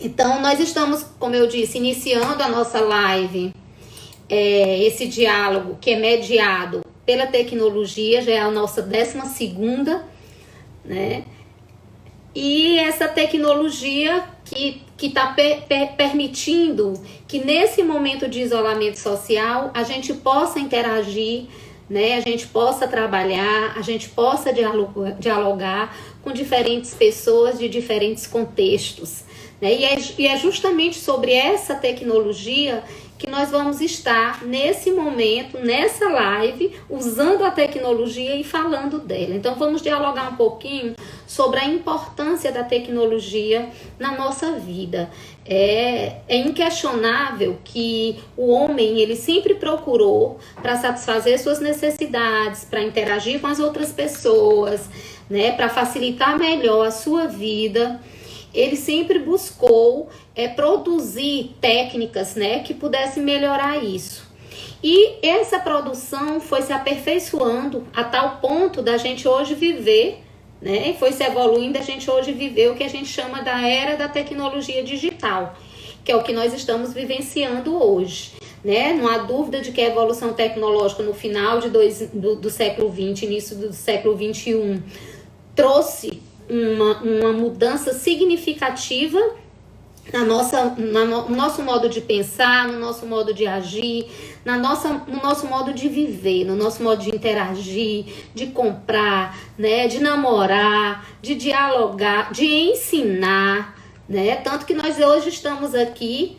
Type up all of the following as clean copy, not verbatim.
Então, nós estamos, como eu disse, iniciando a nossa live, esse diálogo que é mediado pela tecnologia, já é a nossa 12ª, né? E essa tecnologia que está permitindo que nesse momento de isolamento social a gente possa interagir, né? A gente possa trabalhar, a gente possa dialogar com diferentes pessoas de diferentes contextos, né? E é justamente sobre essa tecnologia que nós vamos estar nesse momento, nessa live, usando a tecnologia e falando dela. Então vamos dialogar um pouquinho sobre a importância da tecnologia na nossa vida. É inquestionável que o homem, ele sempre procurou para satisfazer suas necessidades, para interagir com as outras pessoas, né, para facilitar melhor a sua vida. Ele sempre buscou produzir técnicas, né, que pudessem melhorar isso. E essa produção foi se aperfeiçoando a tal ponto da gente hoje viver, né, foi se evoluindo, a gente hoje viver o que a gente chama da era da tecnologia digital, que é o que nós estamos vivenciando hoje, né? Não há dúvida de que a evolução tecnológica no final do século XX, início do século XXI, trouxe uma mudança significativa no nosso modo de pensar, no nosso modo de agir, no nosso modo de viver, no nosso modo de interagir, de comprar, né, de namorar, de dialogar, de ensinar, né? Tanto que nós hoje estamos aqui,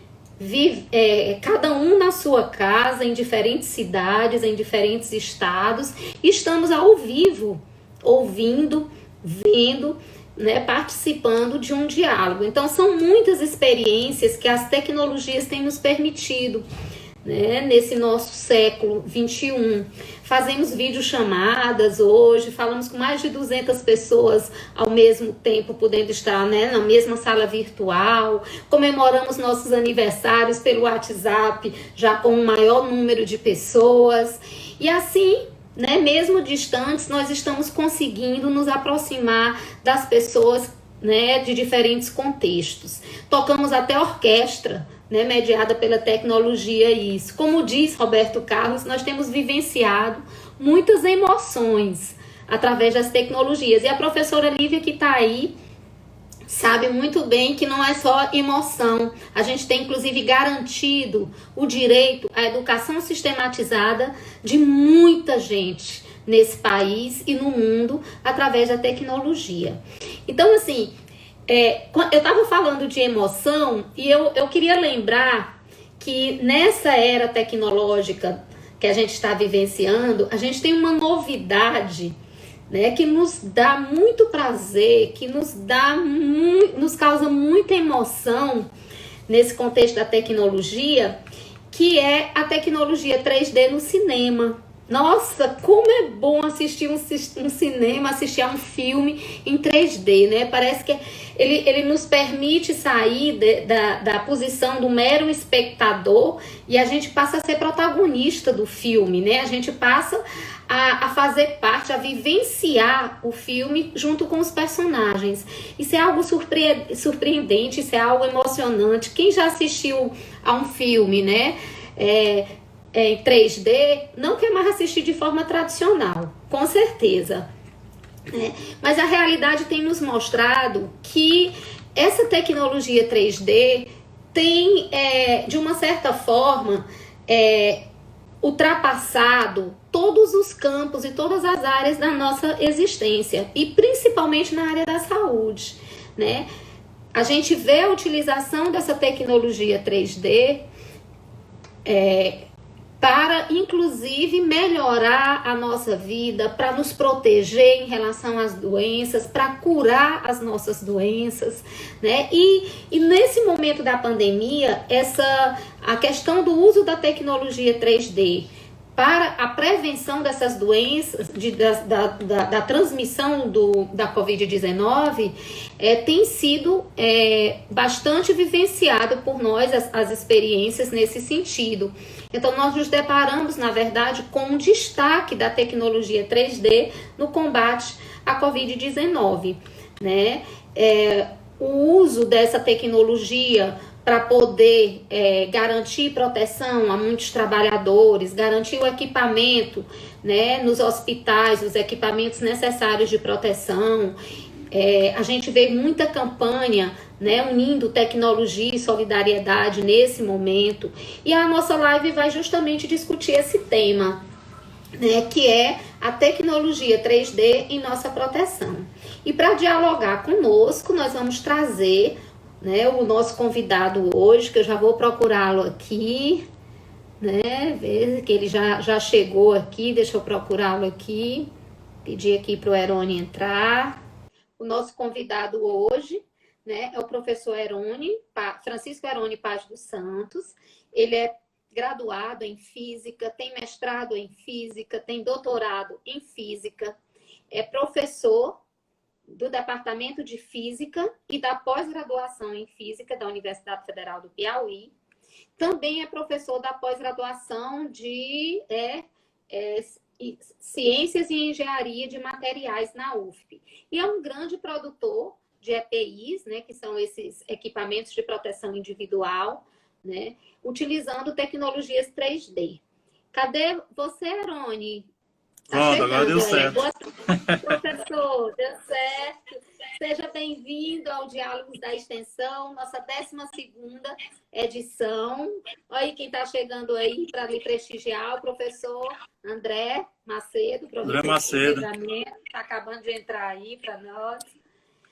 cada um na sua casa, em diferentes cidades, em diferentes estados, e estamos ao vivo, ouvindo, vendo, né, participando de um diálogo. Então são muitas experiências que as tecnologias têm nos permitido, né, nesse nosso século XXI. Fazemos videochamadas hoje, falamos com mais de 200 pessoas ao mesmo tempo, podendo estar, né, na mesma sala virtual, comemoramos nossos aniversários pelo WhatsApp, já com um maior número de pessoas, e assim, né, mesmo distantes, nós estamos conseguindo nos aproximar das pessoas, né, de diferentes contextos. Tocamos até orquestra, né, mediada pela tecnologia. Isso, como diz Roberto Carlos, nós temos vivenciado muitas emoções através das tecnologias. E a professora Lívia, que está aí, sabe muito bem que não é só emoção. A gente tem, inclusive, garantido o direito à educação sistematizada de muita gente nesse país e no mundo através da tecnologia. Então, assim, eu estava falando de emoção e eu queria lembrar que nessa era tecnológica que a gente está vivenciando, a gente tem uma novidade, né, que nos dá muito prazer, que nos causa muita emoção nesse contexto da tecnologia, que é a tecnologia 3D no cinema. Nossa, como é bom assistir um cinema, assistir a um filme em 3D, né? Parece que ele nos permite sair da posição do mero espectador e a gente passa a ser protagonista do filme, né? A gente passa a fazer parte, a vivenciar o filme junto com os personagens. Isso é algo surpreendente, isso é algo emocionante. Quem já assistiu a um filme, né, em 3D, não quer mais assistir de forma tradicional, com certeza. Mas a realidade tem nos mostrado que essa tecnologia 3D tem, de uma certa forma, ultrapassado todos os campos e todas as áreas da nossa existência, e principalmente na área da saúde, né? A gente vê a utilização dessa tecnologia 3D para, inclusive, melhorar a nossa vida, para nos proteger em relação às doenças, para curar as nossas doenças, né? E nesse momento da pandemia, a questão do uso da tecnologia 3D para a prevenção dessas doenças, da transmissão da Covid-19, tem sido bastante vivenciado por nós, as experiências nesse sentido. Então, nós nos deparamos, na verdade, com um destaque da tecnologia 3D no combate à Covid-19, né? o uso dessa tecnologia para poder garantir proteção a muitos trabalhadores, garantir o equipamento, né, nos hospitais, os equipamentos necessários de proteção. A gente vê muita campanha, né, unindo tecnologia e solidariedade nesse momento. E a nossa live vai justamente discutir esse tema, né, que é a tecnologia 3D em nossa proteção. E para dialogar conosco, nós vamos trazer, né, o nosso convidado hoje, que eu já vou procurá-lo aqui, né, ver que ele já chegou aqui, deixa eu procurá-lo aqui, pedir aqui para o Herone entrar. O nosso convidado hoje, né, é o professor Francisco Herone Paz dos Santos. Ele é graduado em física, tem mestrado em física, tem doutorado em física, é professor do Departamento de Física e da pós-graduação em Física da Universidade Federal do Piauí. Também é professor da pós-graduação de Ciências e Engenharia de Materiais na UFP. E é um grande produtor de EPIs, né, que são esses equipamentos de proteção individual, né, utilizando tecnologias 3D. Cadê você, Herone? Pronto, agora deu certo. Professor, deu certo. Seja bem-vindo ao Diálogos da Extensão, nossa 12ª edição. Olha aí quem está chegando aí para lhe prestigiar, o professor André Macedo. André Macedo. Está acabando de entrar aí para nós.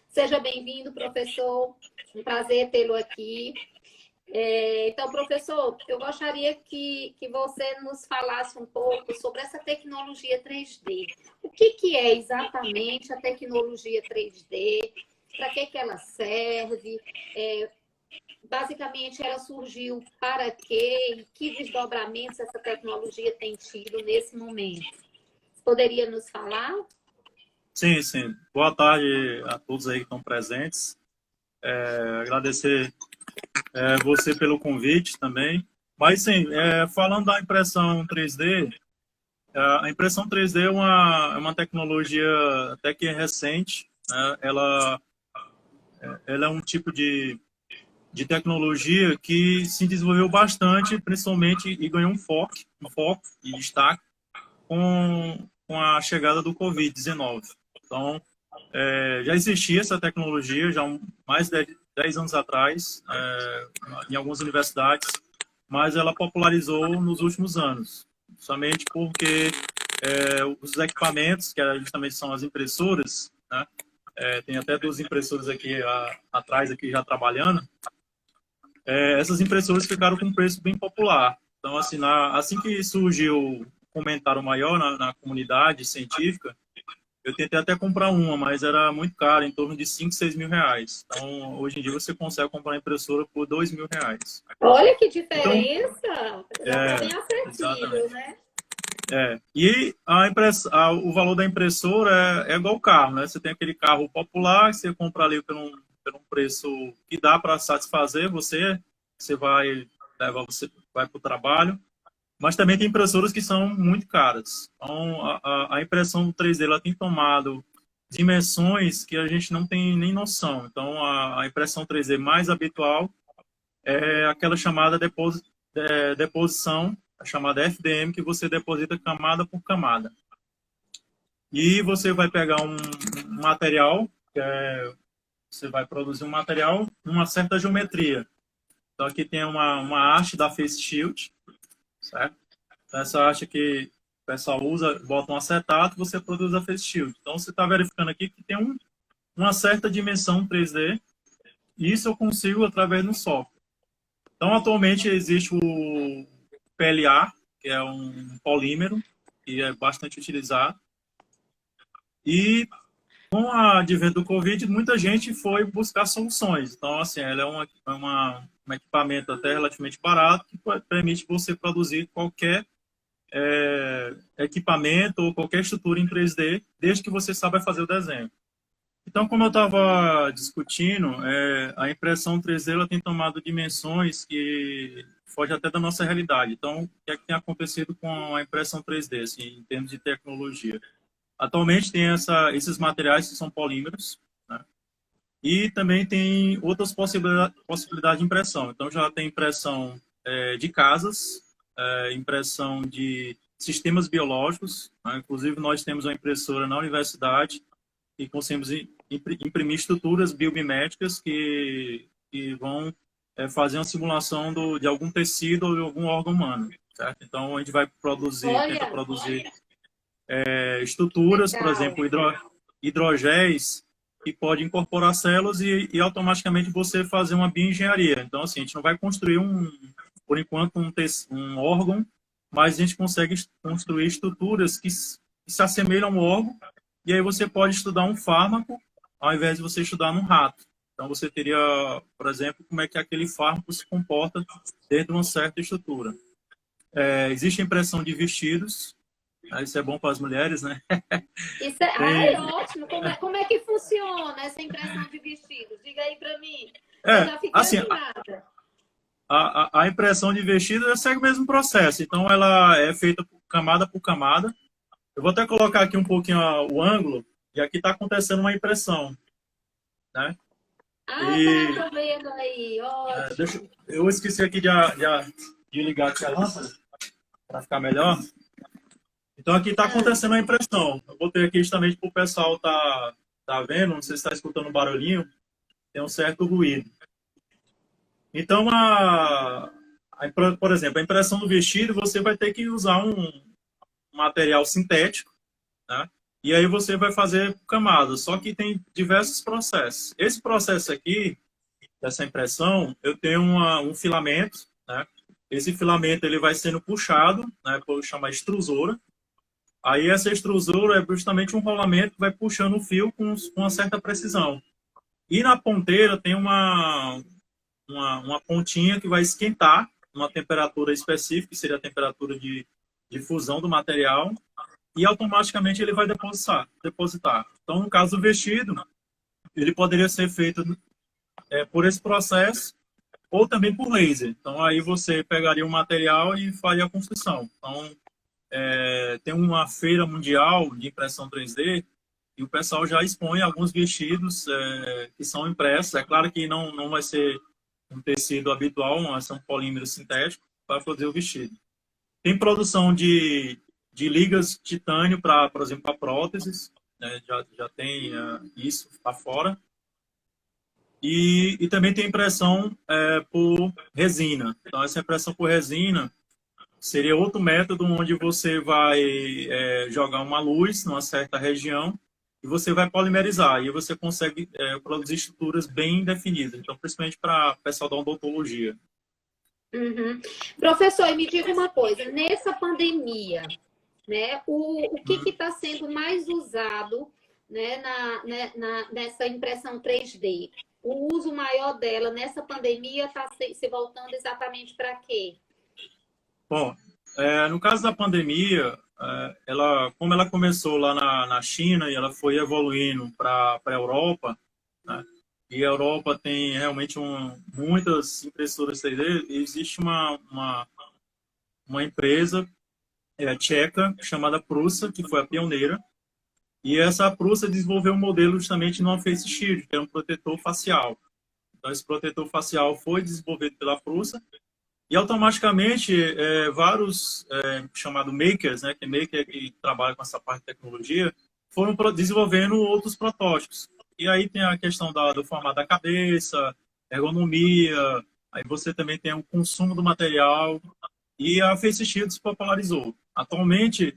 Seja bem-vindo, professor. Um prazer tê-lo aqui. Então, professor, eu gostaria que você nos falasse um pouco sobre essa tecnologia 3D. O que é exatamente a tecnologia 3D? Para que ela serve? Basicamente, ela surgiu para quê? E que desdobramentos essa tecnologia tem tido nesse momento? Você poderia nos falar? Sim, sim. Boa tarde a todos aí que estão presentes. Agradecer você pelo convite também. Mas, sim, falando da impressão 3D, a impressão 3D é uma tecnologia até que recente, né? Ela é um tipo de tecnologia que se desenvolveu bastante, principalmente, e ganhou um foco e destaque com a chegada do Covid-19. Então, já existia essa tecnologia já mais de 10 anos atrás, em algumas universidades, mas ela popularizou nos últimos anos, somente porque os equipamentos, que justamente são as impressoras, né? Tem até 2 impressoras aqui atrás, aqui já trabalhando, essas impressoras ficaram com um preço bem popular. Então, assim que surgiu um comentário maior na comunidade científica, eu tentei até comprar uma, mas era muito caro, em torno de 5, 6 mil reais. Então, hoje em dia, você consegue comprar uma impressora por 2 mil reais. Olha que diferença! Então, já está bem acessível, né? E o valor da impressora é igual o carro, né? Você tem aquele carro popular, você compra ali por um preço que dá para satisfazer você vai para o trabalho, mas também tem impressoras que são muito caras. Então, a impressão 3D ela tem tomado dimensões que a gente não tem nem noção. Então, a impressão 3D mais habitual é aquela chamada deposição, a chamada FDM, que você deposita camada por camada. E você vai pegar um material, você vai produzir um material numa certa geometria. Então, aqui tem uma haste da Face Shield, certo? Então, essa haste que o pessoal usa, bota um acetato, você produz a Face Shield. Então, você está verificando aqui que tem uma certa dimensão 3D, e isso eu consigo através do software. Então, atualmente, existe o PLA, que é um polímero, que é bastante utilizado. E, com o advento do Covid, muita gente foi buscar soluções. Então, assim, ela é um equipamento até relativamente barato, que permite você produzir qualquer equipamento ou qualquer estrutura em 3D, desde que você saiba fazer o desenho. Então, como eu estava discutindo, a impressão 3D ela tem tomado dimensões que fogem até da nossa realidade. Então, o que é que tem acontecido com a impressão 3D, assim, em termos de tecnologia? Atualmente tem esses materiais que são polímeros, né? E também tem outras possibilidades de impressão. Então, já tem impressão de casas, impressão de sistemas biológicos, né? Inclusive, nós temos uma impressora na universidade e conseguimos imprimir estruturas biomiméticas que vão fazer uma simulação de algum tecido ou de algum órgão humano, certo? Então, a gente vai tenta produzir estruturas, por Legal. exemplo, hidrogéis, que pode incorporar células e automaticamente você fazer uma bioengenharia. Então, assim, a gente não vai construir, por enquanto, um órgão, mas a gente consegue construir estruturas que se assemelham ao órgão, e aí você pode estudar um fármaco, ao invés de você estudar num rato. Então, você teria, por exemplo, como é que aquele fármaco se comporta dentro de uma certa estrutura. Existe a impressão de vestidos, isso é bom para as mulheres, né? Isso é ótimo. Como é que funciona essa impressão de vestidos? Diga aí para mim. Eu já fiquei assim, animada. A impressão de vestido segue o mesmo processo. Então, ela é feita camada por camada. Eu vou até colocar aqui um pouquinho o ângulo, e aqui está acontecendo uma impressão, né? Tô vendo aí. Ótimo. Eu esqueci aqui de ligar aqui a lâmpada, para ficar melhor. Então, aqui está acontecendo a impressão. Eu botei aqui justamente para o pessoal tá vendo, não sei se está escutando um barulhinho, tem um certo ruído. Então, por exemplo, a impressão do vestido, você vai ter que usar um material sintético, né? E aí você vai fazer camadas, só que tem diversos processos. Esse processo aqui, dessa impressão, eu tenho um filamento, né? Esse filamento ele vai sendo puxado, né, por chamar extrusora. Aí essa extrusora é justamente um rolamento que vai puxando o fio com uma certa precisão. E na ponteira tem uma pontinha que vai esquentar uma temperatura específica, que seria a temperatura de fusão do material, e automaticamente ele vai depositar. Então, no caso do vestido, ele poderia ser feito por esse processo ou também por laser. Então, aí você pegaria o material e faria a construção. Então, tem uma feira mundial de impressão 3D e o pessoal já expõe alguns vestidos que são impressos. É claro que não vai ser um tecido habitual, vai ser um polímero sintético para fazer o vestido. Tem produção de ligas de titânio, por exemplo, para próteses, né? Já tem isso lá fora. E também tem impressão por resina. Então, essa impressão por resina seria outro método onde você vai jogar uma luz numa certa região e você vai polimerizar. E você consegue produzir estruturas bem definidas. Então, principalmente para o pessoal da odontologia. Uhum. Professor, me diga uma coisa. Nessa pandemia, né, o que está sendo mais usado, né, nessa impressão 3D? O uso maior dela nessa pandemia está se voltando exatamente para quê? Bom, no caso da pandemia, como ela começou lá na China e ela foi evoluindo para a Europa, né, e a Europa tem realmente muitas impressoras 3D, existe uma empresa tcheca chamada Prusa, que foi a pioneira, e essa Prusa desenvolveu um modelo justamente no Face Shield, que é um protetor facial. Então, esse protetor facial foi desenvolvido pela Prusa e automaticamente vários chamados makers, né, que trabalham com essa parte de tecnologia, foram desenvolvendo outros protótipos. E aí tem a questão do formato da cabeça, ergonomia, aí você também tem o consumo do material e a Face Shield se popularizou. Atualmente,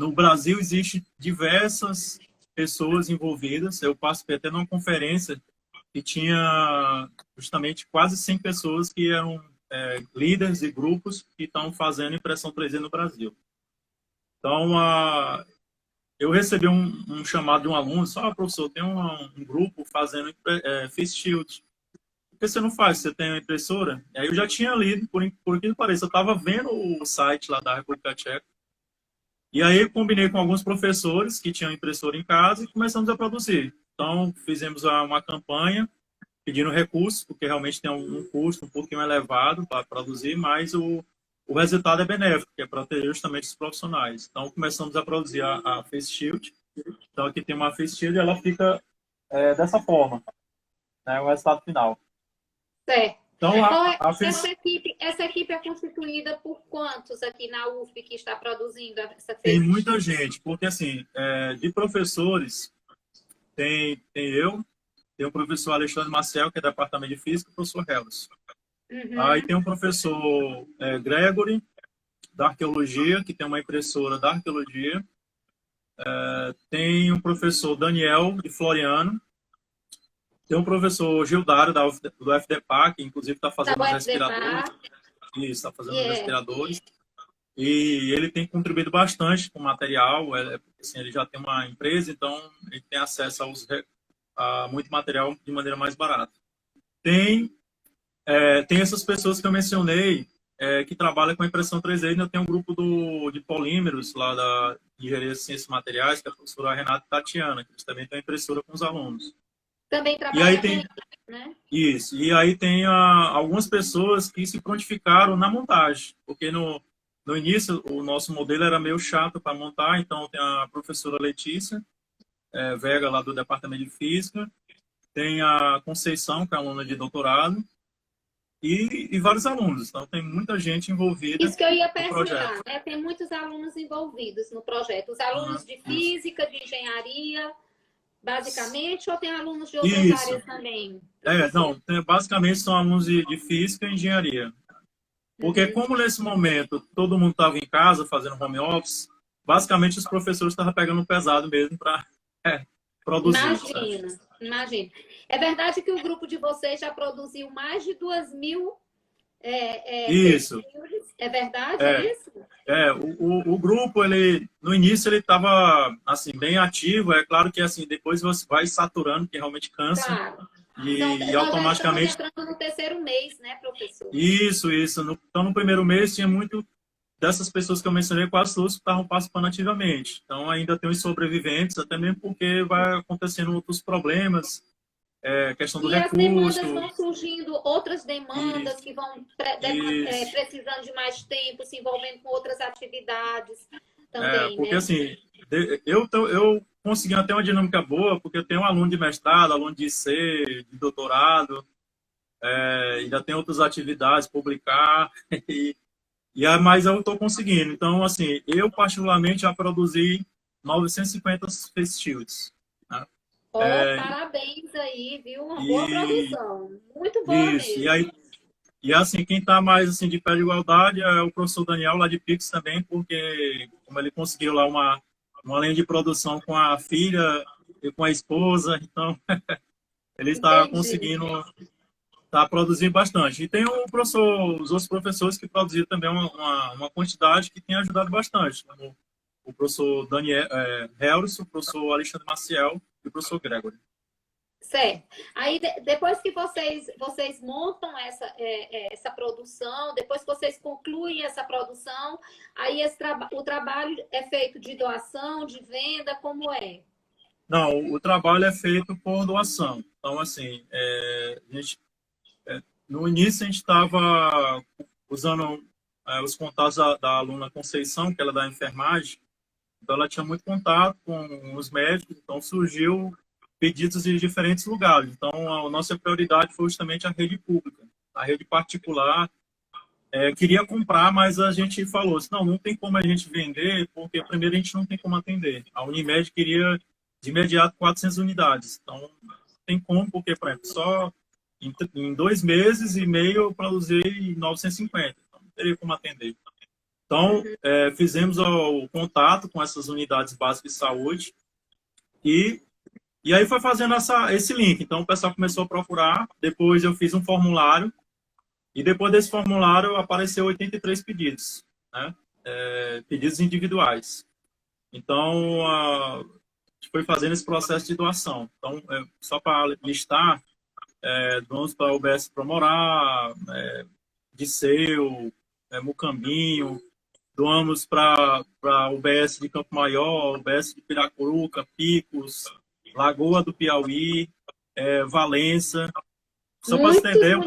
no Brasil, existem diversas pessoas envolvidas. Eu participei até numa conferência que tinha justamente quase 100 pessoas que eram líderes e grupos que estão fazendo impressão 3D no Brasil. Então, eu recebi um chamado de um aluno, professor, tem um grupo fazendo Face Shield. Por que você não faz? Você tem uma impressora? Aí eu já tinha lido, por que pareça, eu estava vendo o site lá da República Tcheca. E aí eu combinei com alguns professores que tinham impressora em casa e começamos a produzir. Então, fizemos uma campanha pedindo recursos, porque realmente tem um custo um pouquinho elevado para produzir, mas o resultado é benéfico, que é proteger justamente os profissionais. Então, começamos a produzir a Face Shield. Então, aqui tem uma Face Shield e ela fica dessa forma. né, o resultado final. Certo. Então, Então, essa equipe é constituída por quantos aqui na UFP que está produzindo essa tem FEIT? muita gente, porque assim, de professores, tem eu, tem o professor Alexandre Maciel, que é do Departamento de Física, e o professor Hellis. Aí tem o professor Gregory, da Arqueologia, que tem uma impressora da Arqueologia. Tem o professor Daniel, de Floriano. Tem o professor Gildário, do FDPA, que inclusive está fazendo os respiradores. Isso, está fazendo os respiradores. E ele tem contribuído bastante com o material. Assim, ele já tem uma empresa, então ele tem acesso a muito material de maneira mais barata. Tem essas pessoas que eu mencionei, que trabalham com impressão 3D. Ainda tem um grupo de polímeros lá da Engenharia de Ciências e Materiais, que é a professora Renata e Tatiana, que eles também têm impressora com os alunos. Também trabalha com isso, né? Isso. E aí tem algumas pessoas que se prontificaram na montagem, porque no início o nosso modelo era meio chato para montar, então tem a professora Letícia Vega, lá do Departamento de Física, tem a Conceição, que é aluna de doutorado, e vários alunos. Então tem muita gente envolvida. Isso que eu ia perguntar, né? Tem muitos alunos envolvidos no projeto. Os alunos de física, de engenharia, basicamente, ou tem alunos de outras áreas também? Não, basicamente são alunos de física e engenharia. Porque como nesse momento todo mundo estava em casa fazendo home office, basicamente os professores estavam pegando pesado mesmo para produzir. Imagina. É verdade que o grupo de vocês já produziu mais de 2.000 isso. É verdade isso? O grupo, no início ele estava assim, bem ativo. É claro que assim, depois você vai saturando, que realmente cansa. Claro. E automaticamente... Nós entrando no terceiro mês, né, professor? Isso. Então, no primeiro mês tinha muito dessas pessoas que eu mencionei, quase todos estavam participando ativamente. Então, ainda tem os sobreviventes, até mesmo porque vai acontecendo outros problemas, questão do recurso. E as demandas vão surgindo, outras demandas que vão precisando de mais tempo, se envolvendo com outras atividades também, porque né? assim, eu consegui até uma dinâmica boa, porque eu tenho um aluno de mestrado, aluno de IC, de doutorado, ainda tem outras atividades, publicar, mas eu estou conseguindo. Então, assim, eu particularmente já produzi 950 face shields. Né? Parabéns aí, viu? Uma boa produção. Muito boa mesmo. E assim, quem está mais assim, de pé de igualdade é o professor Daniel, lá de Pix também, porque como ele conseguiu lá uma linha de produção com a filha e com a esposa, então ele está conseguindo... Está produzindo bastante. E tem os outros professores que produziram também uma quantidade que tem ajudado bastante, como o professor Daniel Helris, o professor Alexandre Maciel e o professor Gregory. Certo. Aí, depois que vocês montam essa produção, depois que vocês concluem essa produção, aí o trabalho é feito de doação, de venda, como é? Não, o trabalho é feito por doação. Então, assim, no início, a gente estava usando os contatos da aluna Conceição, que ela é da enfermagem. Então, ela tinha muito contato com os médicos. Então, surgiu pedidos de diferentes lugares. Então, a nossa prioridade foi justamente a rede pública. A rede particular queria comprar, mas a gente falou assim, não tem como a gente vender, porque primeiro a gente não tem como atender. A Unimed queria, de imediato, 400 unidades. Então, não tem como, porque, por exemplo, só... Em 2 meses e meio eu produzi 950, então não teria como atender. Então, fizemos o contato com essas unidades básicas de saúde e aí foi fazendo esse link. Então, o pessoal começou a procurar, depois eu fiz um formulário e depois desse formulário apareceu 83 pedidos, né? Pedidos individuais. Então, a gente foi fazendo esse processo de doação. Então, só para listar, doamos para a UBS Promorá, Disseu, Mucambinho, doamos para a UBS de Campo Maior, UBS de Piracuruca, Picos, Lagoa do Piauí, Valença. Só para você ter ideia, o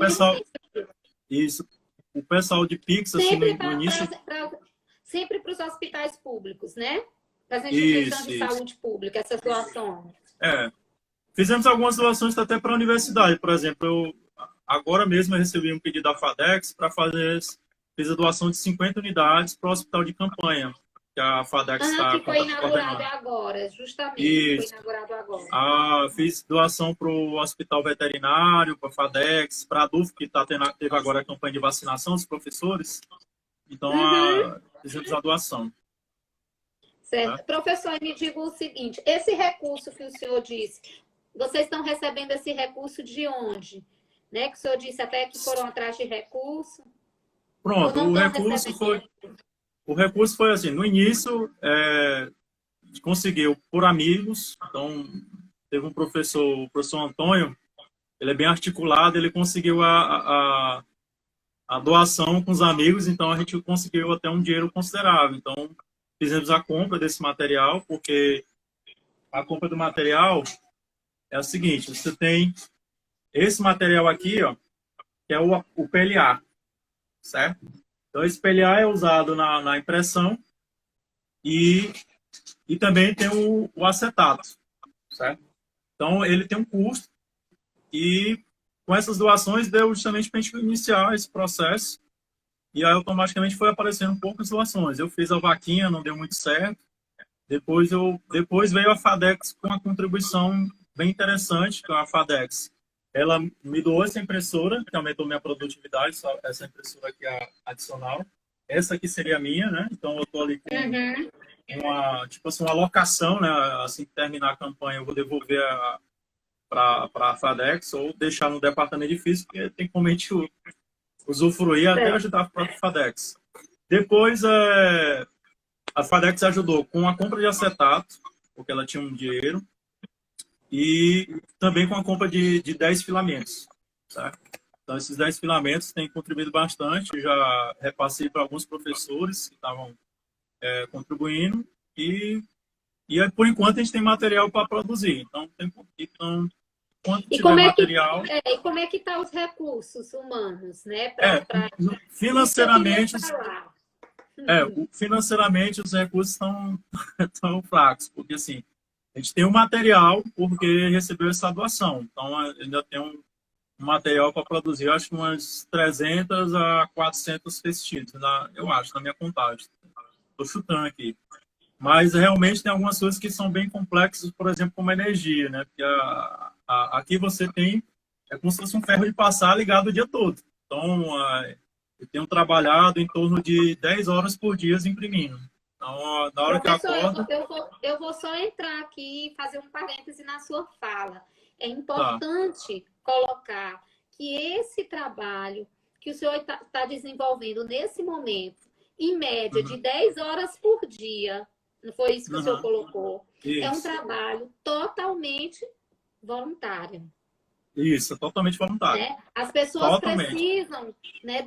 pessoal de Pix, assim, no início... Sempre para os hospitais públicos, né? Para as instituições de saúde pública, essa doação. Fizemos algumas doações até para a universidade. Por exemplo, agora mesmo eu recebi um pedido da FADEX para fazer, fiz a doação de 50 unidades para o hospital de campanha, que a FADEX está Que foi inaugurado coordenando. agora, justamente. Foi E inaugurado agora. fiz doação para o hospital veterinário, para a FADEX, para a DUF, que teve agora a campanha de vacinação dos professores. Então, fizemos a doação. Certo. Tá? Professor, me diga o seguinte, esse recurso que o senhor disse, vocês estão recebendo esse recurso de onde? Né? Que o senhor disse até que foram atrás de recurso. Pronto, o recurso foi assim, no início, a gente conseguiu por amigos, então teve um professor, o professor Antônio, ele é bem articulado, ele conseguiu a doação com os amigos, então a gente conseguiu até um dinheiro considerável. Então, fizemos a compra desse material, porque a compra do material é o seguinte, você tem esse material aqui, ó, que é o PLA, certo? Então, esse PLA é usado na impressão e também tem o acetato, certo? Então, ele tem um custo e com essas doações deu justamente para a gente iniciar esse processo e aí automaticamente foi aparecendo poucas doações. Eu fiz a vaquinha, não deu muito certo. Depois veio a FADEX com uma contribuição bem interessante, que é a FADEX. Ela me doou essa impressora, que aumentou minha produtividade, essa impressora aqui é adicional. Essa aqui seria a minha, né? Então eu estou ali com uma alocação, né? Assim que terminar a campanha, eu vou devolver para a FADEX ou deixar no departamento de física, porque tem como a gente usufruir até ajudar a própria FADEX. Depois, a FADEX ajudou com a compra de acetato, porque ela tinha um dinheiro, e também com a compra de 10 filamentos. Certo? Então, esses 10 filamentos têm contribuído bastante. Eu já repassei para alguns professores que estavam contribuindo, e por enquanto a gente tem material para produzir. E como é que tá os recursos humanos, né? Financeiramente, financeiramente os recursos estão fracos, porque assim, a gente tem um material porque recebeu essa doação, então ainda tem um material para produzir, acho que umas 300 a 400 vestidos, eu acho, na minha contagem. Estou chutando aqui. Mas realmente tem algumas coisas que são bem complexas, por exemplo, como energia, né? Porque aqui você tem, é como se fosse um ferro de passar ligado o dia todo. Então, eu tenho trabalhado em torno de 10 horas por dia imprimindo. Então, na hora Professor, que eu acordo... eu vou só entrar aqui e fazer um parêntese na sua fala. É importante colocar que esse trabalho que o senhor está desenvolvendo nesse momento, em média de 10 horas por dia, não foi isso que o senhor colocou? Isso. É um trabalho totalmente voluntário. Isso, totalmente voluntário. Né? As pessoas precisam, né,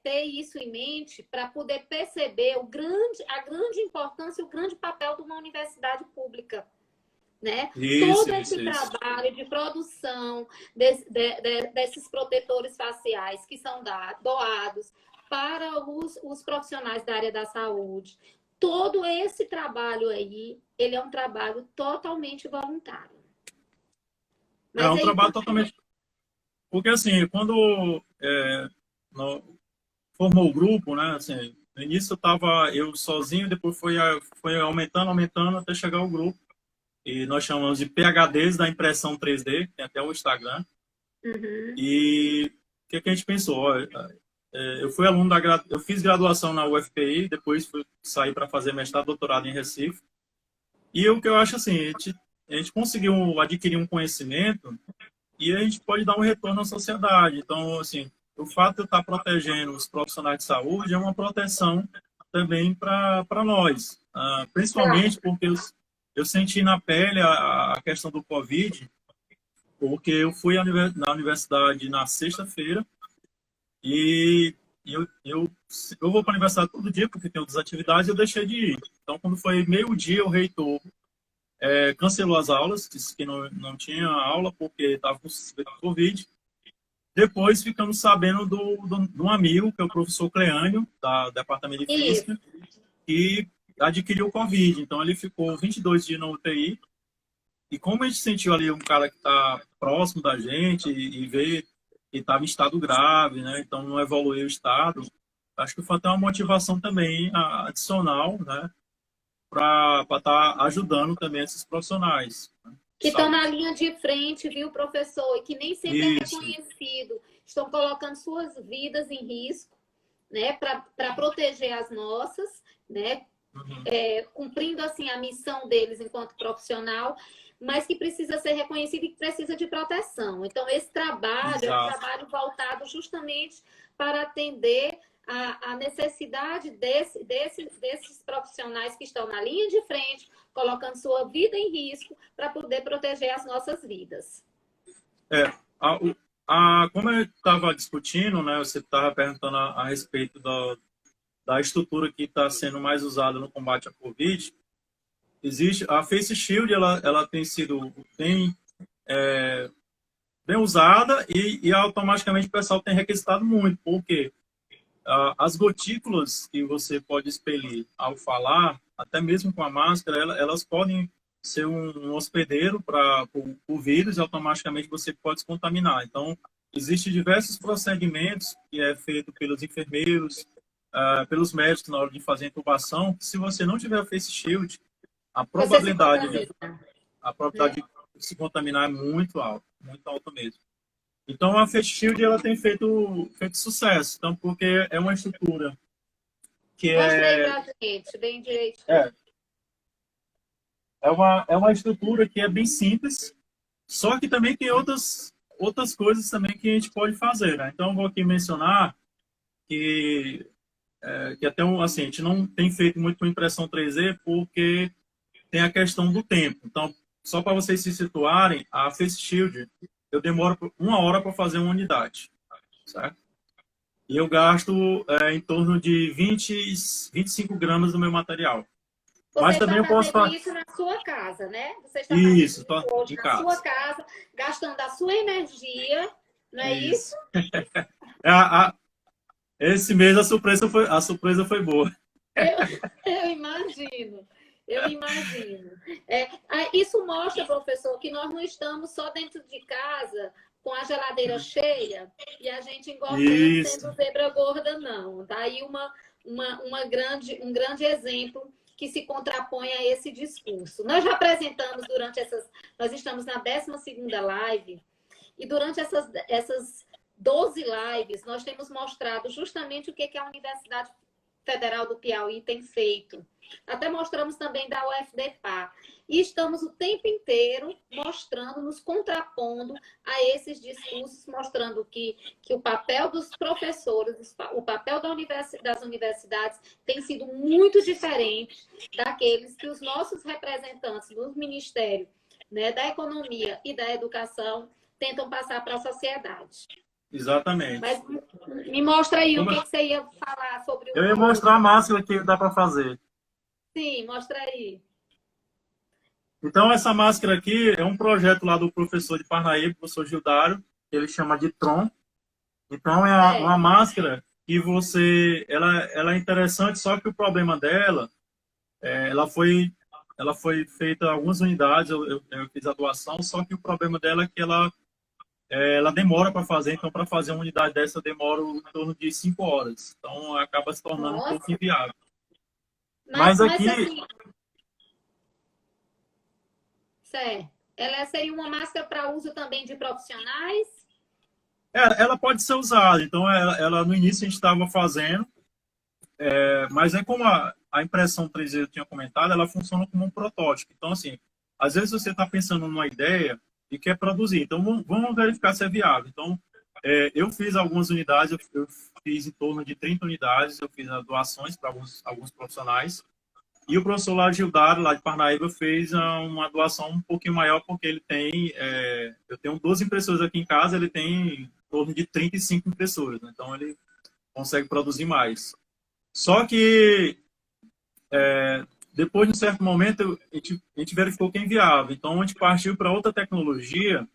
ter isso em mente para poder perceber a grande importância e o grande papel de uma universidade pública. Né? Todo esse trabalho de produção desses protetores faciais que são doados para os profissionais da área da saúde. Todo esse trabalho aí, ele é um trabalho totalmente voluntário. Mas é um trabalho totalmente... Porque, assim, quando formou o grupo, né, assim, no início eu sozinho, depois foi aumentando até chegar o grupo. E nós chamamos de PhDs da impressão 3D, tem até o Instagram. E o que a gente pensou? Eu fui aluno eu fiz graduação na UFPI, depois saí para fazer mestrado, doutorado em Recife. E o que eu acho assim, a gente conseguiu adquirir um conhecimento e a gente pode dar um retorno à sociedade. Então, assim, o fato de eu estar protegendo os profissionais de saúde é uma proteção também para nós. Principalmente porque eu senti na pele a questão do Covid, porque eu fui na universidade na sexta-feira e eu vou para a universidade todo dia, porque tem outras atividades, e eu deixei de ir. Então, quando foi meio-dia, o reitor cancelou as aulas, disse que não tinha aula porque estava com Covid. Depois ficamos sabendo de um amigo, que é o professor Cleânio, do Departamento de Física, que adquiriu Covid. Então, ele ficou 22 dias na UTI e como a gente sentiu ali um cara que está próximo da gente e vê que estava em estado grave, né? Então não evoluiu o estado, acho que foi até uma motivação também adicional, né? Para estar ajudando também esses profissionais, né? Que estão na linha de frente, viu, professor? E que nem sempre é Isso. reconhecido. Estão colocando suas vidas em risco, né? Para proteger as nossas, né? Uhum. Cumprindo, assim, a missão deles enquanto profissional, mas que precisa ser reconhecido e que precisa de proteção. Então, esse trabalho é um trabalho voltado justamente para atender a necessidade desses profissionais que estão na linha de frente, colocando sua vida em risco para poder proteger as nossas vidas. Como eu estava discutindo, né, você estava perguntando a respeito da estrutura que está sendo mais usada no combate à Covid. Existe a Face Shield, ela tem sido bem usada e automaticamente o pessoal tem requisitado muito, porque as gotículas que você pode expelir ao falar, até mesmo com a máscara, elas podem ser um hospedeiro para o vírus e automaticamente você pode se contaminar. Então, existem diversos procedimentos que é feito pelos enfermeiros, pelos médicos na hora de fazer a intubação, que se você não tiver face shield, a probabilidade de se contaminar é muito alta mesmo. Então, a Face Shield ela tem feito sucesso, então, porque é uma estrutura que Mostra aí pra gente, bem direito. É uma estrutura que é bem simples, só que também tem outras coisas também que a gente pode fazer, né? Então, eu vou aqui mencionar que até assim, a gente não tem feito muito com impressão 3D porque tem a questão do tempo. Então, só para vocês se situarem, a Face Shield, eu demoro 1 hora para fazer uma unidade, certo? E eu gasto em torno de 25 gramas do meu material. Mas também eu posso fazer isso na sua casa, né? Você está isso, fazendo hoje na sua casa, gastando a sua energia, não é isso? Esse mês a surpresa foi boa. Eu imagino. Eu imagino. Isso mostra, professor, que nós não estamos só dentro de casa com a geladeira cheia e a gente engordando sendo zebra gorda, não. Daí um grande exemplo que se contrapõe a esse discurso. Nós já apresentamos nós estamos na 12ª live e durante essas 12 lives nós temos mostrado justamente o que a Universidade Federal do Piauí tem feito. Até mostramos também da UFDPA. E estamos o tempo inteiro mostrando, nos contrapondo a esses discursos, mostrando que o papel dos professores, o papel das universidades tem sido muito diferente daqueles que os nossos representantes do Ministério, né, da Economia e da Educação tentam passar para a sociedade. Exatamente. Mas me mostra aí o que você ia falar sobre o... Eu ia mostrar a máscara que dá para fazer. Sim, mostra aí. Então, essa máscara aqui é um projeto lá do professor de Parnaíba, professor Gildário, que ele chama de Tron. Então, é uma máscara que ela é interessante, só que o problema dela, ela foi feita em algumas unidades, eu fiz a doação, só que o problema dela é que ela demora para fazer, então para fazer uma unidade dessa demora em torno de 5 horas. Então acaba se tornando um pouco inviável. Mas aqui... assim, certo. Ela seria uma máscara para uso também de profissionais? Ela pode ser usada. Então, ela no início a gente estava fazendo, mas como a impressão 3D eu tinha comentado, ela funciona como um protótipo. Então, assim, às vezes você está pensando numa ideia e quer produzir. Então, vamos verificar se é viável. Então, eu fiz algumas unidades, eu fiz em torno de 30 unidades, eu fiz doações para alguns profissionais. E o professor lá, Gildário, lá de Parnaíba, fez uma doação um pouquinho maior, porque ele tem... eu tenho 12 impressoras aqui em casa, ele tem em torno de 35 impressoras, né? Então, ele consegue produzir mais. Só que, depois de um certo momento, a gente verificou que é inviável. Então, a gente partiu para outra tecnologia,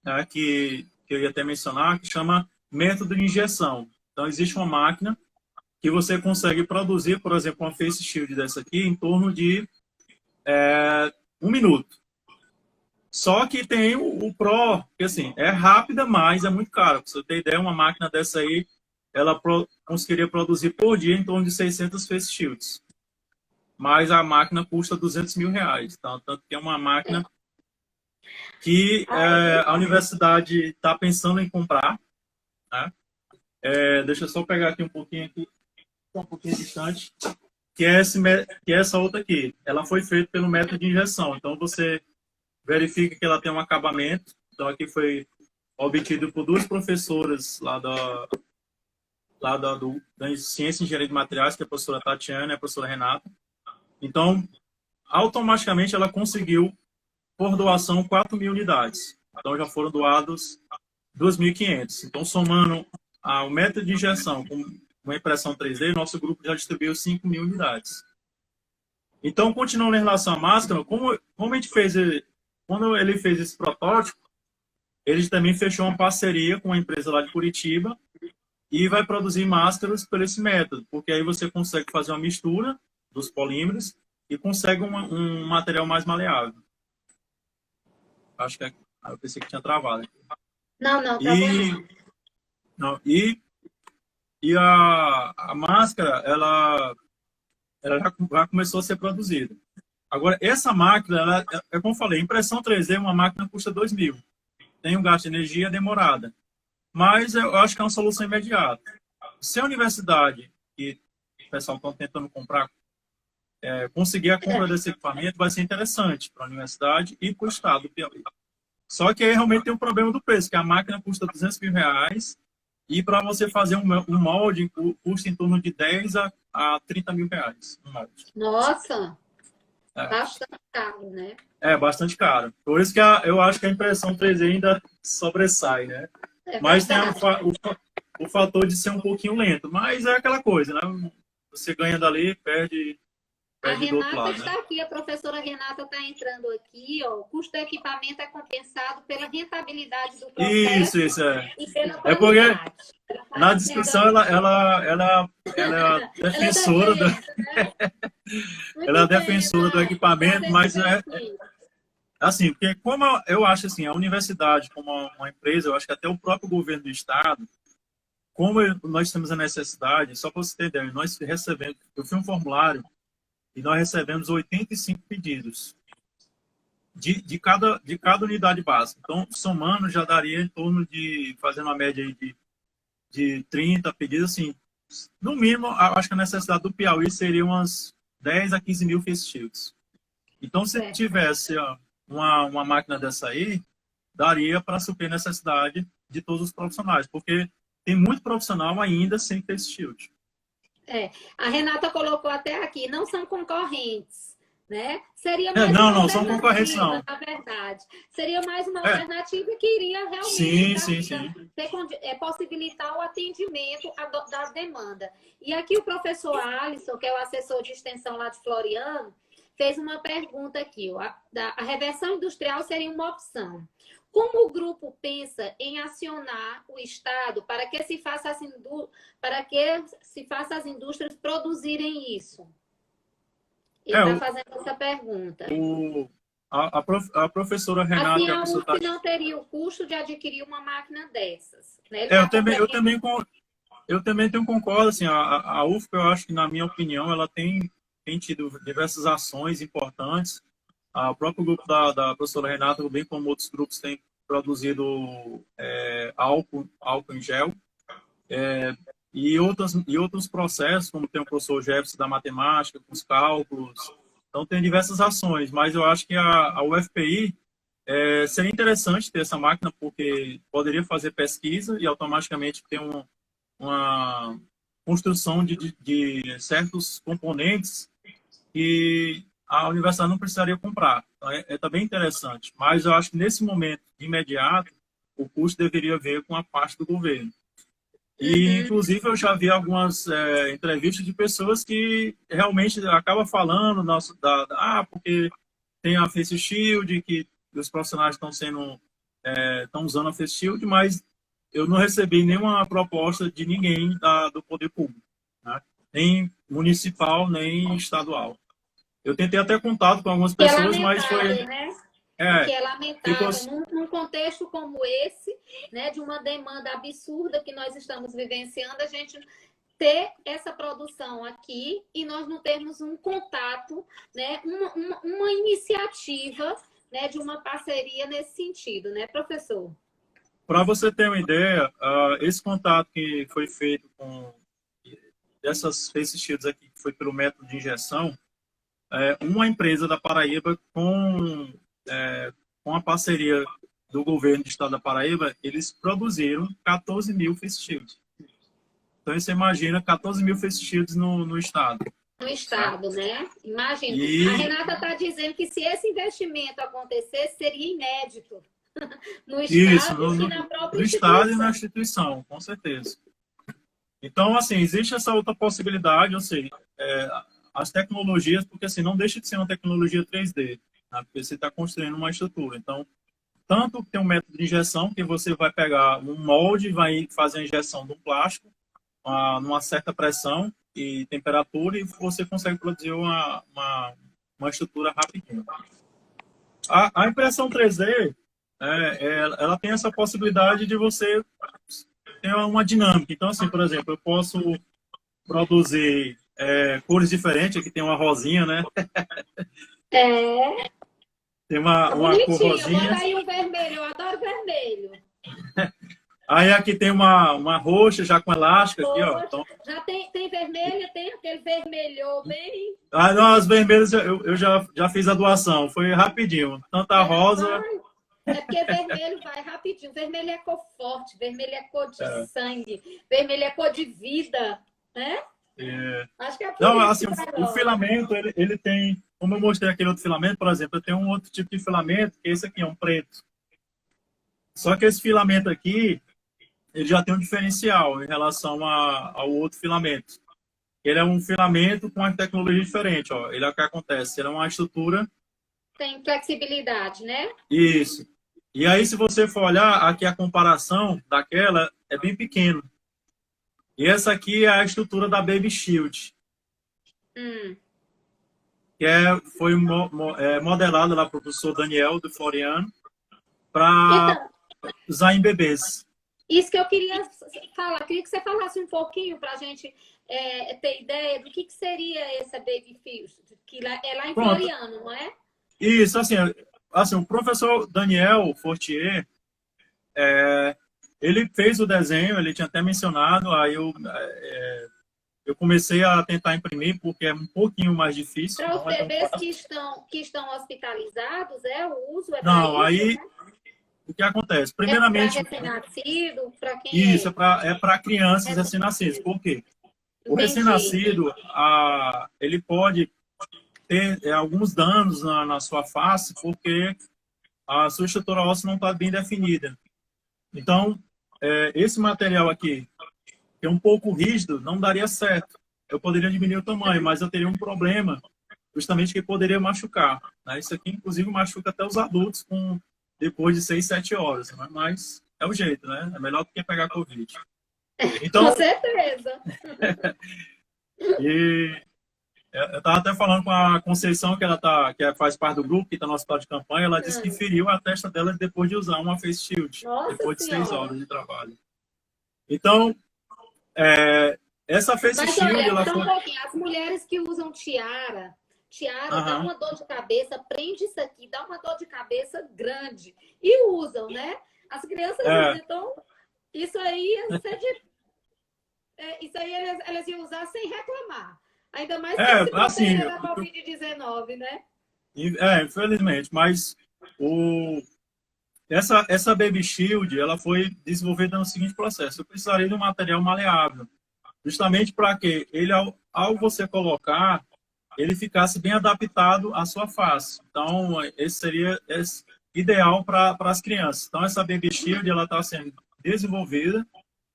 né, que eu ia até mencionar, que chama método de injeção. Então, existe uma máquina que você consegue produzir, por exemplo, uma face shield dessa aqui em torno de 1 minuto. Só que tem o Pro, que assim, é rápida, mas é muito caro. Pra você ter ideia, uma máquina dessa aí, ela conseguiria produzir por dia em torno de 600 face shields. Mas a máquina custa R$ 200.000. Então, tanto que é uma máquina que a universidade está pensando em comprar. Né? Deixa eu só pegar aqui, um pouquinho distante, que é essa outra aqui. Ela foi feita pelo método de injeção. Então, você verifica que ela tem um acabamento. Então, aqui foi obtido por duas professoras lá da Ciência e Engenharia de Materiais, que é a professora Tatiana e a professora Renata. Então, automaticamente, ela conseguiu, por doação, 4.000 unidades. Então, já foram doados 2.500. Então, somando o método de injeção com uma impressão 3D, nosso grupo já distribuiu 5.000 unidades. Então, continuando em relação à máscara, como a gente fez, quando ele fez esse protótipo, ele também fechou uma parceria com uma empresa lá de Curitiba e vai produzir máscaras por esse método, porque aí você consegue fazer uma mistura dos polímeros e consegue um material mais maleável. Acho que eu pensei que tinha travado. Não, travou não. E a máscara, ela já começou a ser produzida. Agora, essa máquina, como eu falei, impressão 3D, uma máquina custa 2.000. Tem um gasto de energia demorada. Mas eu acho que é uma solução imediata. Se a universidade, que o pessoal está tentando comprar, conseguir a compra desse equipamento, vai ser interessante para a universidade e para o estado do Piauí. Só que aí realmente tem um problema do preço, que a máquina custa R$ 200.000 e para você fazer um molde custa em torno de 10 a 30 mil reais. Um molde. Nossa! Bastante caro, né? Bastante caro. Por isso que eu acho que a impressão 3D ainda sobressai, né? Mas tem o fator de ser um pouquinho lento. Mas é aquela coisa, né? Você ganha dali, perde do outro lado. A Renata está aqui, a professora Renata está entrando aqui, ó. O custo do equipamento é compensado pela rentabilidade do processo isso, e pela qualidade. Porque na descrição ela é defensora ela é defensora do equipamento, mas assim, porque como eu acho assim, a universidade como uma empresa, eu acho que até o próprio governo do estado, como nós temos a necessidade, só para você ter ideia, nós recebemos, eu fiz um formulário e nós recebemos 85 pedidos de cada unidade básica. Então, somando, já daria em torno de, fazendo uma média aí de 30 pedidos, assim, no mínimo, acho que a necessidade do Piauí seria umas 10 a 15 mil face shields. Então, se tivesse uma máquina dessa aí, daria para suprir a necessidade de todos os profissionais, porque tem muito profissional ainda sem face shield. A Renata colocou até aqui, não são concorrentes, né? Seria mais não são concorrentes, não. Na verdade. Seria mais uma alternativa que iria realmente possibilitar o atendimento da demanda. E aqui o professor Alisson, que é o assessor de extensão lá de Floriano, fez uma pergunta aqui. A reversão industrial seria uma opção. Como o grupo pensa em acionar o Estado para que se faça as indústrias produzirem isso? Ele está fazendo essa pergunta. A professora Renata... Assim, a UF não teria o custo de adquirir uma máquina dessas. Né? Eu também concordo. Assim, a UFP, eu acho que, na minha opinião, ela tem tido diversas ações importantes. O próprio grupo da professora Renata, bem como outros grupos, tem produzido álcool em gel e outros processos, como tem o professor Jefferson da matemática, com os cálculos. Então, tem diversas ações, mas eu acho que a UFPI seria interessante ter essa máquina, porque poderia fazer pesquisa e automaticamente ter uma construção de certos componentes que a universidade não precisaria comprar. Então, bem interessante. Mas eu acho que nesse momento, de imediato, o custo deveria vir com a parte do governo. E, inclusive, eu já vi algumas entrevistas de pessoas que realmente acabam falando porque tem a Face Shield, que os profissionais estão usando a Face Shield, mas eu não recebi nenhuma proposta de ninguém do poder público, né? Nem municipal, nem estadual. Eu tentei até contato com algumas pessoas, mas foi... Né? É, que é ficou, lamentável, num contexto como esse, né, de uma demanda absurda que nós estamos vivenciando, a gente ter essa produção aqui e nós não termos um contato, né, uma iniciativa, né, de uma parceria nesse sentido, né, professor? para você ter uma ideia, esse contato que foi feito com dessas face shields aqui, que foi pelo método de injeção, uma empresa da Paraíba com a parceria do governo do estado da Paraíba, eles produziram 14 mil face shields. Então, você imagina 14 mil face shields no estado. No estado, né? Imagina. A E Renata está dizendo que se esse investimento acontecesse, seria inédito no isso, estado e na própria no estado e na instituição. instituição, com certeza. Então, assim, existe essa outra possibilidade, ou seja, as tecnologias, porque assim, não deixa de ser uma tecnologia 3D, né? Porque você está construindo uma estrutura. Então, tanto tem um método de injeção, que você vai pegar um molde, vai fazer a injeção de um plástico, numa certa pressão e temperatura, e você consegue produzir uma estrutura rapidinho. A impressão 3D, ela tem essa possibilidade de você ter uma dinâmica. Então, assim, por exemplo, eu posso produzir cores diferentes. Aqui tem uma rosinha, né? É, Tem tá uma cor bonitinho. rosinha. Bota aí um vermelho, eu adoro vermelho. Aí aqui tem uma roxa já com elástico aqui, ó. Então, Já tem vermelho, tem aquele vermelho bem. não, as vermelhas eu já fiz a doação. Foi rapidinho. Tanto a rosa. É porque vermelho vai rapidinho. Vermelho é cor forte, vermelho é cor de sangue, vermelho é cor de vida, né? Acho que é por Não, isso assim, que vai o logo. filamento, ele tem, como eu mostrei aquele outro filamento, por exemplo, eu tenho um outro tipo de filamento, que esse aqui é um preto. Só que esse filamento aqui, ele já tem um diferencial em relação ao outro filamento. Ele é um filamento com uma tecnologia diferente, ó. Ele é o que acontece, ele é uma estrutura. Tem flexibilidade, né? Isso. E aí, se você for olhar, aqui a comparação daquela é bem pequeno. E essa aqui é a estrutura da Baby Shield, que foi modelada lá pelo professor Daniel do Floriano para Então, usar em bebês. isso que eu queria falar. Queria que você falasse um pouquinho para a gente ter ideia do que seria essa Baby Field, que é lá em Pronto. Floriano, não é? Isso, assim, o professor Daniel Fortier, ele fez o desenho, ele tinha até mencionado, aí eu comecei a tentar imprimir, porque é um pouquinho mais difícil. Para os Não é tão bebês fácil. que estão hospitalizados, o uso é para Não, isso, aí né? o que acontece? É para Primeiramente, recém-nascido, para quem isso é para crianças recém-nascidas. Por quê? O Entendi. recém-nascido, ele pode ter alguns danos na sua face, porque a sua estrutura óssea não está bem definida. Então, esse material aqui, que é um pouco rígido, não daria certo. Eu poderia diminuir o tamanho, mas eu teria um problema, justamente que poderia machucar, né? Isso aqui, inclusive, machuca até os adultos depois de 6, 7 horas, né? Mas é o jeito, né? É melhor do que pegar Covid. Então, Com certeza. e eu estava até falando com a Conceição, que faz parte do grupo, que está no hospital de campanha, ela disse que feriu a testa dela depois de usar uma face shield, Nossa depois de 6 Senhora. horas de trabalho. Então, essa face Mas shield, olha, ela só um foi... pouquinho. As mulheres que usam tiara dá uma dor de cabeça, prende isso aqui, dá uma dor de cabeça grande. E usam, né? As crianças usam. Então, isso aí isso aí elas iam usar sem reclamar. Ainda mais que se assim, proteger da Covid-19, né? infelizmente, mas essa Baby Shield, ela foi desenvolvida no seguinte processo: eu precisaria de um material maleável, justamente para que ele, ao você colocar, ele ficasse bem adaptado à sua face. Então, esse seria ideal para as crianças. Então, essa Baby Shield, ela está sendo desenvolvida.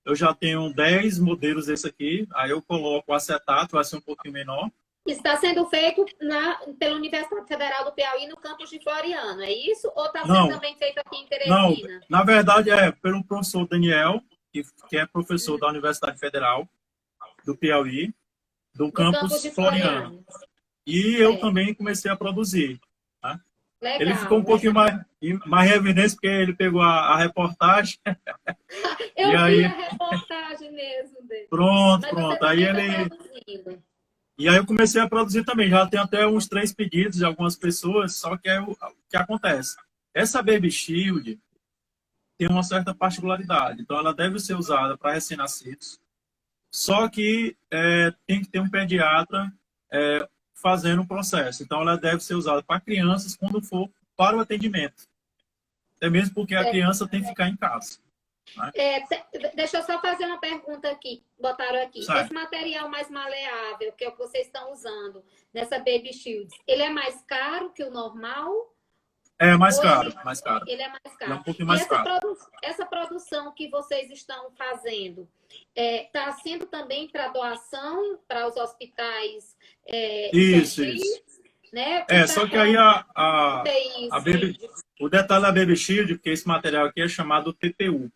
Eu já tenho 10 modelos desse aqui. Aí eu coloco o acetato, vai ser um pouquinho menor. Está sendo feito pela Universidade Federal do Piauí, no campus de Floriano, é isso? Ou está sendo também feito aqui em Não, Teresina? na verdade pelo professor Daniel, que é professor da Universidade Federal do Piauí, do campus de Floriano. E eu também comecei a produzir. Tá? Ele ficou Legal, um pouquinho legal. mais em evidência porque ele pegou a reportagem. E Eu vi a aí, reportagem mesmo dele. pronto, Mas você pronto. Aí também está ele. produzindo. E aí eu comecei a produzir também. Já tem até uns 3 pedidos de algumas pessoas, só que é o que acontece. Essa Baby Shield tem uma certa particularidade. Então, ela deve ser usada para recém-nascidos. Só que tem que ter um pediatra fazendo o processo. Então, ela deve ser usada para crianças quando for para o atendimento. Até mesmo porque a criança tem que ficar em casa. Né? Deixa eu só fazer uma pergunta aqui. Botaram aqui. Sai. Esse material mais maleável, que é o que vocês estão usando nessa Baby Shields, ele é mais caro que o normal? É mais Ou caro, mais caro. ele é mais Ele é caro? um pouquinho E mais caro. essa produção que vocês estão fazendo está sendo também para doação para os hospitais Isso, infantis, isso. né? Só que aí o detalhe da Baby Shield, porque esse material aqui é chamado TPU.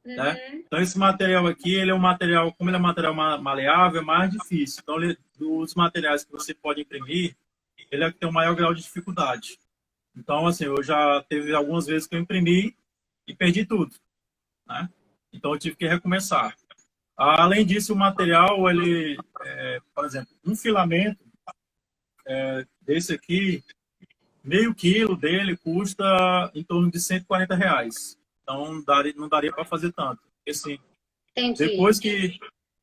Né? Então, esse material aqui, ele é um material, como ele é um material maleável, é mais difícil. Então, dos materiais que você pode imprimir, ele é que tem o maior grau de dificuldade. Então, assim, eu já teve algumas vezes que eu imprimi e perdi tudo. Né? Então, eu tive que recomeçar. Além disso, o material, ele, por exemplo, um filamento desse aqui, meio quilo dele custa em torno de R$ 140. Então, não daria para fazer tanto. Porque, assim, Entendi.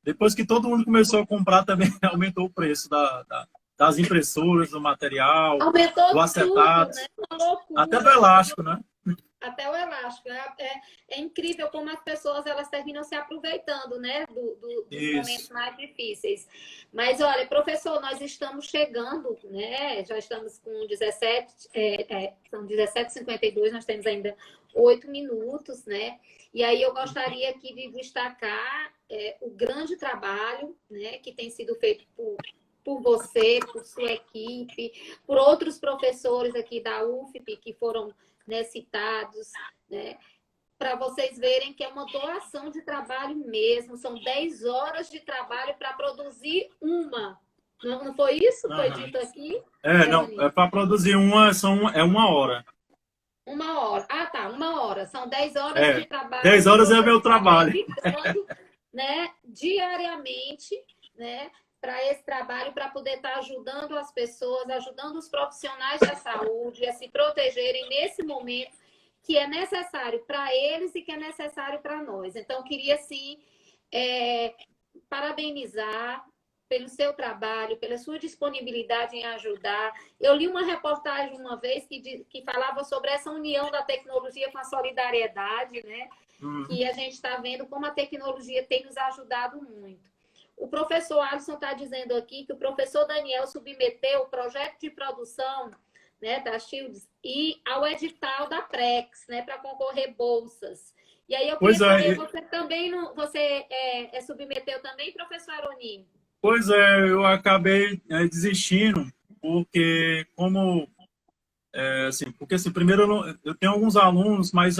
depois que todo mundo começou a comprar, também aumentou o preço das impressoras, do material, Aumentou do acetato, tudo, né? Uma loucura. até do elástico, né? Até o elástico. É incrível como as pessoas elas terminam se aproveitando, né, dos momentos mais difíceis. Mas, olha, professor, nós estamos chegando, né? Já estamos com 17, são 17h52, nós temos ainda 8 minutos, né? E aí eu gostaria aqui de destacar o grande trabalho, né, que tem sido feito por você, por sua equipe, por outros professores aqui da UFP que foram, né, citados, né, para vocês verem que é uma doação de trabalho mesmo. São 10 horas de trabalho para produzir uma. Não foi isso que foi dito aqui? Não, para produzir é 1 hora. 1 hora. Ah, tá, 1 hora. São 10 horas de trabalho. 10 horas é meu trabalho. Né, diariamente, né, para esse trabalho, para poder estar ajudando as pessoas, ajudando os profissionais da saúde a se protegerem nesse momento que é necessário para eles e que é necessário para nós. Então, queria, sim, parabenizar pelo seu trabalho, pela sua disponibilidade em ajudar. Eu li uma reportagem uma vez que falava sobre essa união da tecnologia com a solidariedade, né? Que a gente está vendo como a tecnologia tem nos ajudado muito. O professor Alisson está dizendo aqui que o professor Daniel submeteu o projeto de produção, né, da Shields e ao edital da Prex, né, para concorrer bolsas. E aí eu queria saber, você também submeteu também, professor Aroni? Pois é, eu acabei desistindo, porque primeiro eu tenho alguns alunos, mas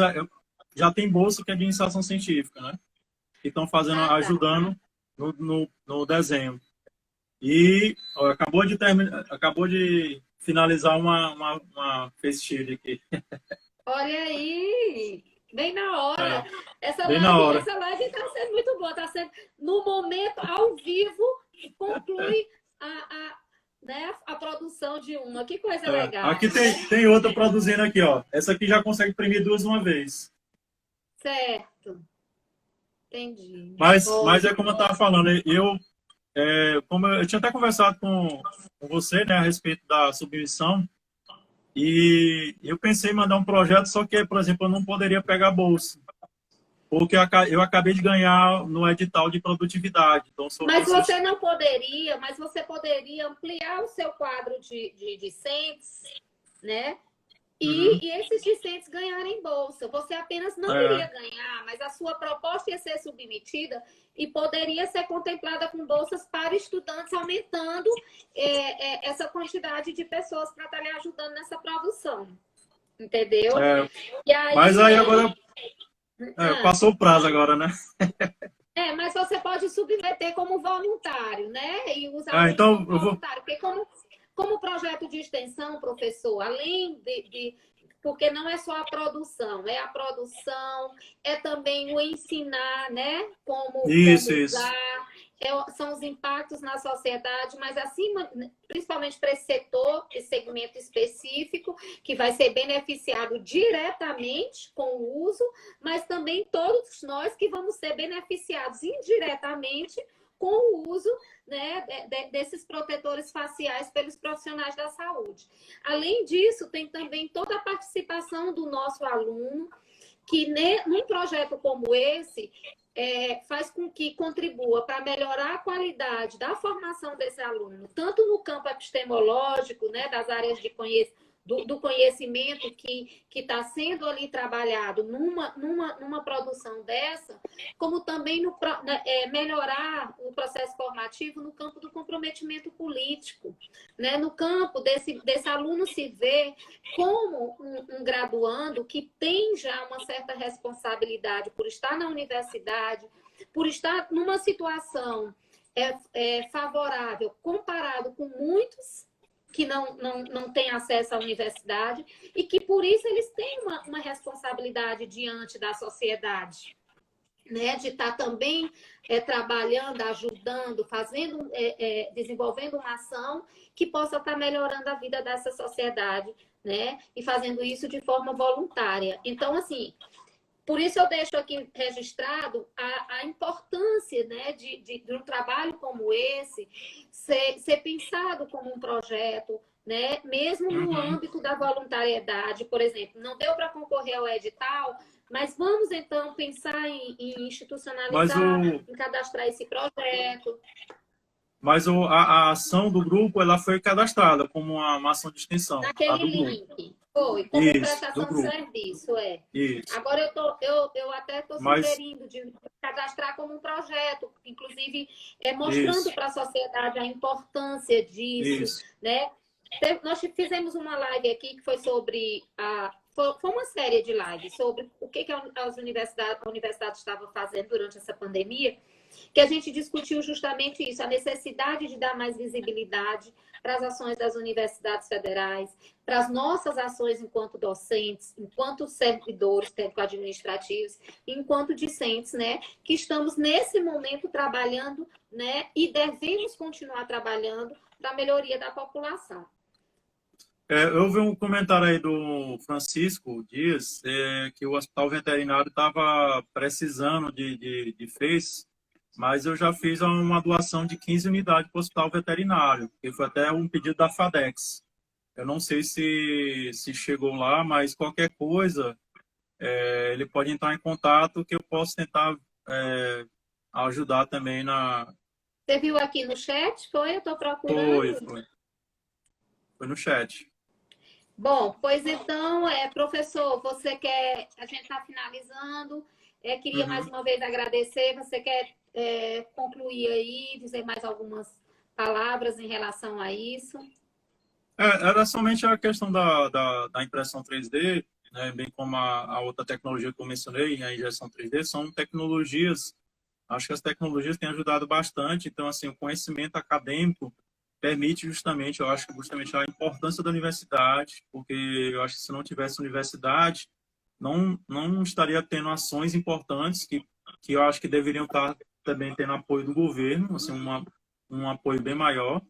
já tem bolsa que é de iniciação científica, né? Que estão ajudando no desenho. E acabou de finalizar uma face shield aqui. Olha aí! Bem na hora. Essa live está sendo muito boa. Está sendo, no momento, ao vivo, conclui a produção de uma. Que coisa legal. Aqui tem outra produzindo aqui, ó. Essa aqui já consegue imprimir 2 de uma vez. Certo. Entendi. Mas é como eu estava falando, como eu tinha até conversado com você, né, a respeito da submissão, e eu pensei em mandar um projeto, só que, por exemplo, eu não poderia pegar bolsa, porque eu acabei de ganhar no edital de produtividade. Então, mas você poderia ampliar o seu quadro de discentes, né? E esses discentes ganharem bolsa. Você apenas não iria ganhar, mas a sua proposta ia ser submetida e poderia ser contemplada com bolsas para estudantes, aumentando essa quantidade de pessoas para estar lhe ajudando nessa produção. Entendeu? E aí, mas aí agora... passou o prazo agora, né? Mas você pode submeter como voluntário, né? E usar então como voluntário. Porque Como projeto de extensão, professor, além porque não é só a produção, é também o ensinar, né? Como Isso. usar, são os impactos na sociedade, mas acima, principalmente para esse setor, esse segmento específico, que vai ser beneficiado diretamente com o uso, mas também todos nós que vamos ser beneficiados indiretamente com o uso, né, desses protetores faciais pelos profissionais da saúde. Além disso, tem também toda a participação do nosso aluno, que num projeto como esse, faz com que contribua para melhorar a qualidade da formação desse aluno, tanto no campo epistemológico, né, das áreas de do conhecimento que está sendo ali trabalhado numa produção dessa, como também melhorar o processo formativo no campo do comprometimento político, né? No campo desse aluno se ver como um graduando que tem já uma certa responsabilidade por estar na universidade, por estar numa situação favorável comparado com muitos que não têm acesso à universidade e que, por isso, eles têm uma responsabilidade diante da sociedade, né? De estar também trabalhando, ajudando, fazendo, desenvolvendo uma ação que possa estar melhorando a vida dessa sociedade, né? E fazendo isso de forma voluntária. Então, assim, por isso eu deixo aqui registrado a importância, né, de um trabalho como esse ser pensado como um projeto, né, mesmo no âmbito da voluntariedade. Por exemplo, não deu para concorrer ao edital, mas vamos então pensar em institucionalizar, em cadastrar esse projeto. Mas a ação do grupo ela foi cadastrada como uma ação de extensão. Naquele link. Foi, como prestação de serviço, Isso. Agora eu até estou sugerindo de cadastrar como um projeto, inclusive mostrando para a sociedade a importância disso, né? Nós fizemos uma live aqui que foi sobre foi uma série de lives sobre o que a universidade estava fazendo durante essa pandemia, que a gente discutiu justamente isso, a necessidade de dar mais visibilidade para as ações das universidades federais, para as nossas ações enquanto docentes, enquanto servidores técnico-administrativos, enquanto discentes, né, que estamos nesse momento trabalhando, né, e devemos continuar trabalhando para a melhoria da população. Eu vi um comentário aí do Francisco Dias, que o hospital veterinário estava precisando de fez, mas eu já fiz uma doação de 15 unidades para o hospital veterinário, que foi até um pedido da FADEX. Eu não sei se chegou lá, mas qualquer coisa, ele pode entrar em contato que eu posso tentar ajudar também na... Você viu aqui no chat? Foi? Eu estou procurando. Foi no chat. Bom, pois então, professor, você quer... A gente está finalizando. Queria mais uma vez agradecer. Você quer concluir aí, dizer mais algumas palavras em relação a isso? Era somente a questão da impressão 3D, né, bem como a outra tecnologia que eu mencionei, a injeção 3D, são tecnologias, acho que as tecnologias têm ajudado bastante, então, assim, o conhecimento acadêmico permite justamente, eu acho que justamente a importância da universidade, porque eu acho que se não tivesse universidade, não estaria tendo ações importantes que eu acho que deveriam estar também tendo apoio do governo, assim, um apoio bem maior,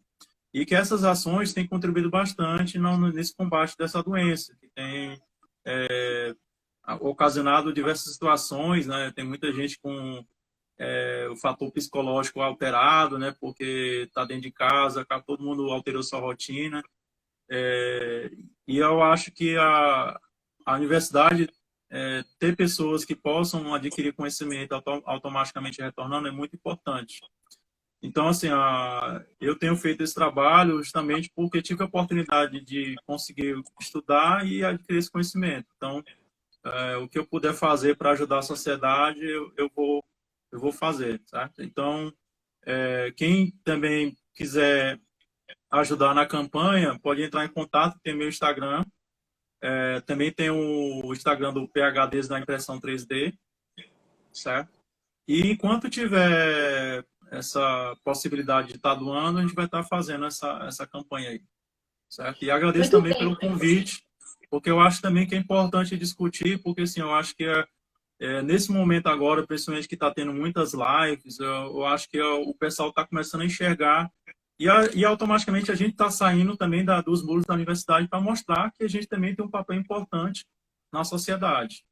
e que essas ações têm contribuído bastante nesse combate dessa doença, que tem ocasionado diversas situações, né? Tem muita gente com o fator psicológico alterado, né? Porque está dentro de casa, todo mundo alterou sua rotina. E eu acho que a universidade ter pessoas que possam adquirir conhecimento automaticamente retornando é muito importante. Então, assim, eu tenho feito esse trabalho justamente porque tive a oportunidade de conseguir estudar e adquirir esse conhecimento. Então, o que eu puder fazer para ajudar a sociedade, eu vou fazer, certo? Então, quem também quiser ajudar na campanha, pode entrar em contato, tem meu Instagram. Também tem o Instagram do PhDs da impressão 3D, certo? E enquanto tiver essa possibilidade de estar doando, a gente vai estar fazendo essa campanha aí. certo? E agradeço Muito também bem, pelo professor. convite, porque eu acho também que é importante discutir, porque assim, eu acho que nesse momento agora, principalmente que está tendo muitas lives, eu acho que o pessoal está começando a enxergar e automaticamente a gente está saindo também dos muros da universidade para mostrar que a gente também tem um papel importante na sociedade.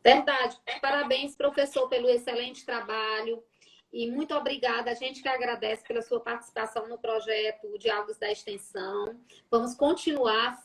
Verdade. Parabéns, professor, pelo excelente trabalho. E muito obrigada. A gente que agradece pela sua participação no projeto Diálogos da Extensão. Vamos continuar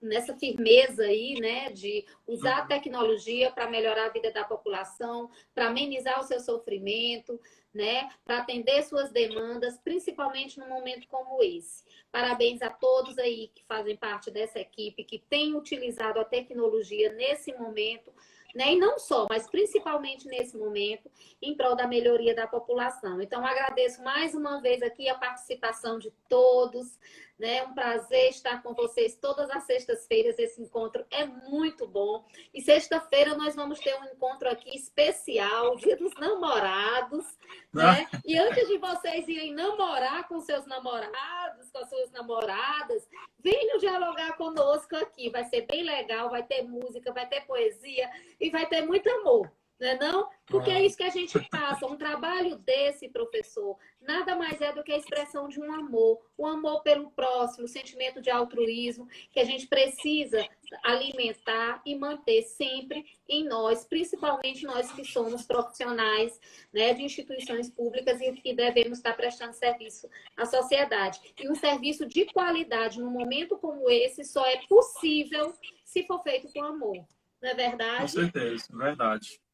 nessa firmeza aí, né, de usar a tecnologia para melhorar a vida da população, para amenizar o seu sofrimento, né, para atender suas demandas, principalmente num momento como esse. Parabéns a todos aí que fazem parte dessa equipe, que têm utilizado a tecnologia nesse momento, né? E não só, mas principalmente nesse momento, em prol da melhoria da população. Então, agradeço mais uma vez aqui a participação de todos, né? É um prazer estar com vocês todas as sextas-feiras. Esse encontro é muito bom. E sexta-feira nós vamos ter um encontro aqui especial, Dia dos Namorados, né? E antes de vocês irem namorar com seus namorados, com as suas namoradas, venham dialogar conosco aqui. Vai ser bem legal, vai ter música, vai ter poesia e vai ter muito amor. Não é não? Porque é isso que a gente passa. Um trabalho desse, professor, nada mais é do que a expressão de um amor. O amor pelo próximo, o sentimento de altruísmo que a gente precisa alimentar e manter sempre em nós, principalmente nós que somos profissionais, né, de instituições públicas e que devemos estar prestando serviço à sociedade. E um serviço de qualidade num momento como esse só é possível se for feito com amor. Não é Com verdade? certeza, verdade.